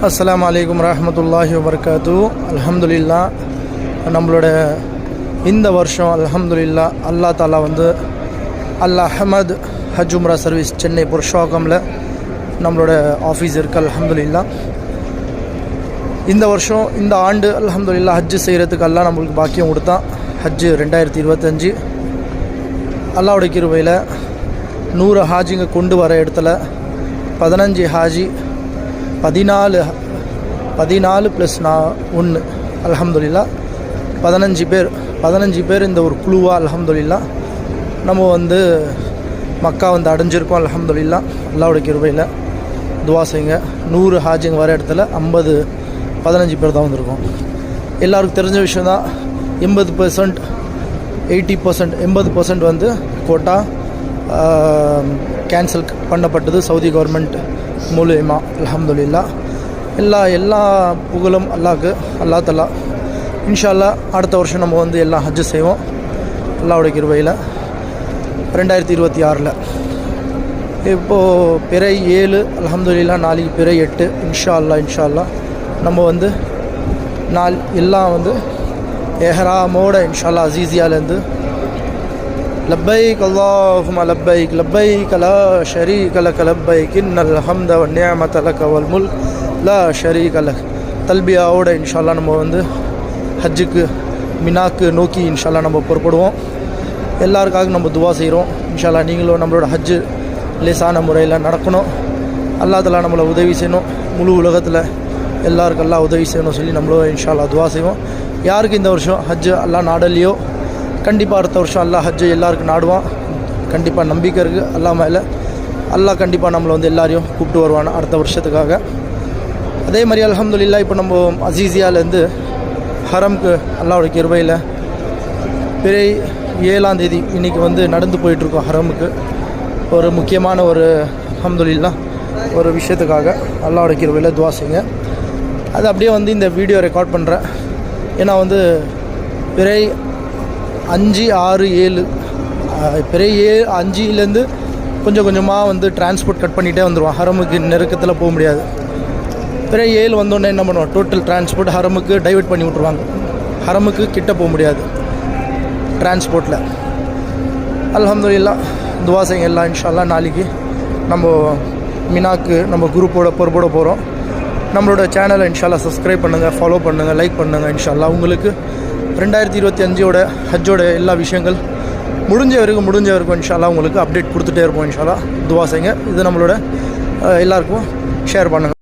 அஸ்ஸலாமு அலைக்கும் வரஹ்மத்துல்லாஹி வபரகாத்துஹு. அல்ஹம்துலில்லாஹ், நம்மளோட இந்த வருஷம் அல்ஹம்துலில்லாஹ் அல்லா தாலா வந்து அல் அஹமத் ஹஜ் உம்ரா சர்வீஸ் சென்னை புருஷோகமில் நம்மளோட ஆஃபீஸ் இருக்குது. அல்ஹம்துலில்லாஹ் இந்த வருஷம் இந்த ஆண்டு அல்ஹம்துலில்லாஹ் ஹஜ்ஜு செய்கிறதுக்கு அல்லாஹ் நம்மளுக்கு பாக்கியம் கொடுத்தான். ஹஜ்ஜு 2025 அல்லாஹ்வுடைய கிருபையில் 100 ஹாஜிங்க கொண்டு வர இடத்துல 15 ஹாஜி 14 + 1 அல்ஹம்துலில்லாஹ் 15 பேர் இந்த ஒரு குழுவாக அல்ஹம்துலில்லாஹ் நம்ம வந்து மக்கா வந்து அடைஞ்சிருக்கோம். அல்ஹம்துலில்லாஹ் அல்லாஹ்வுடைய கிருபையில் துவா செய்யுங்க. 100 ஹாஜிங்க வர இடத்துல 15 பேர் தான் வந்திருக்கோம். எல்லாருக்கும் தெரிஞ்ச விஷயம் தான். 80% 80% வந்து கோட்டா கேன்சல் பண்ணப்பட்டது சவுதி கவர்மெண்ட் மூலியமா. அல்ஹம்துலில்லாஹ் எல்லா புகழும் அல்லாஹ்க்கு. அல்லா தஆலா இன்ஷா அல்லாஹ் அடுத்த வருஷம் நம்ம வந்து எல்லாம் ஹஜ்ஜு செய்வோம் அல்லாஹ்வுடைய கிருபையில். 2026 இப்போது பிறை 7 அல்ஹம்துலில்லாஹ், நாளைக்கு பிறை 8 இன்ஷா அல்லாஹ் நம்ம வந்து எல்லாம் வந்து எஹ்ராமோட இன்ஷா அல்லாஹ் அசீசியாலேருந்து லப்பைக் அல்லாஹும்ம லப்பைக் லப்பைக் லா ஷரீக லக லப்பைக் இன்னல் ஹம்த வன் நிஅமத லக வல் முல்க் லா ஷரீக லக் தல்பியாவோட இன்ஷா அல்லாஹ் நம்ம வந்து ஹஜ்ஜுக்கு மினாக்கு நோக்கி இன்ஷா அல்லாஹ் நம்ம புறப்படுவோம். எல்லாருக்காக நம்ம துவா செய்கிறோம். இன்ஷா அல்லாஹ் நீங்களும் நம்மளோட ஹஜ்ஜு லேசான முறையில் நடக்கணும். அல்லா தஆலா நம்மளை உதவி செய்யணும். முழு உலகத்தில் எல்லாருக்கும் எல்லாம் உதவி செய்யணும் சொல்லி நம்மளும் இன்ஷா அல்லாஹ் துவா செய்வோம். யாருக்கு இந்த வருஷம் ஹஜ்ஜு அல்லாஹ் நாடலையோ கண்டிப்பாக அடுத்த வருஷம் அல்லாஹ் ஹஜ்ஜு எல்லாருக்கும் நாடுவான். கண்டிப்பாக நம்பிக்கை இருக்குது அல்லாஹ் மேலே. அல்லாஹ் கண்டிப்பாக நம்மளை வந்து எல்லாரையும் கூப்பிட்டு வருவான் அடுத்த வருஷத்துக்காக. அதே மாதிரி அல்ஹம்துலில்லாஹ் இப்போ நம்ம அசீசியாலேருந்து ஹரம்க்கு அல்லாஹ்வுடைய கிருபையில் பிறை 7ஆம் தேதி இன்றைக்கி வந்து நடந்து போயிட்டுருக்கோம் ஹரமுக்கு. ஒரு முக்கியமான ஒரு அல்ஹம்துலில்லாஹ் ஒரு விஷயத்துக்காக அல்லாஹ்வுடைய கிருபையில் துவா செய்யுங்க. அது அப்படியே வந்து இந்த வீடியோ ரெக்கார்ட் பண்ணுறேன். ஏன்னா வந்து பிறை 5, 6, 7 பிறை 5லேருந்து கொஞ்சம் கொஞ்சமாக வந்து டிரான்ஸ்போர்ட் கட் பண்ணிகிட்டே வந்துடுவோம். ஹரமுக்கு நெருக்கத்தில் போக முடியாது. பிறை 7 வந்தோடனே என்ன பண்ணுவோம், டோட்டல் டிரான்ஸ்போர்ட் ஹரமுக்கு டைவெர்ட் பண்ணி விட்ருவாங்க. ஹரமுக்கு கிட்ட போக முடியாது டிரான்ஸ்போர்ட்டில். அல்ஹம்துலில்லாஹ் துவா செய்யுங்க எல்லாம். இன்ஷா அல்லாஹ் நாளைக்கு நம்ம மினாக்கு நம்ம குரூப்போட பொறுப்போட போகிறோம். நம்மளோட சேனலை இன்ஷா அல்லாஹ் சப்ஸ்கிரைப் பண்ணுங்கள், ஃபாலோ பண்ணுங்கள், லைக் பண்ணுங்கள். இன்ஷா அல்லாஹ் உங்களுக்கு 2025 ஹஜ்ஜோட எல்லா விஷயங்கள் முடிஞ்ச வரைக்கும் இன்ஷா அல்லாஹ் உங்களுக்கு அப்டேட் கொடுத்துட்டே இருப்போம். இன்ஷா அல்லாஹ் துவா செய்யுங்க. இது நம்மளோட எல்லாருக்கும் ஷேர் பண்ணுங்கள்.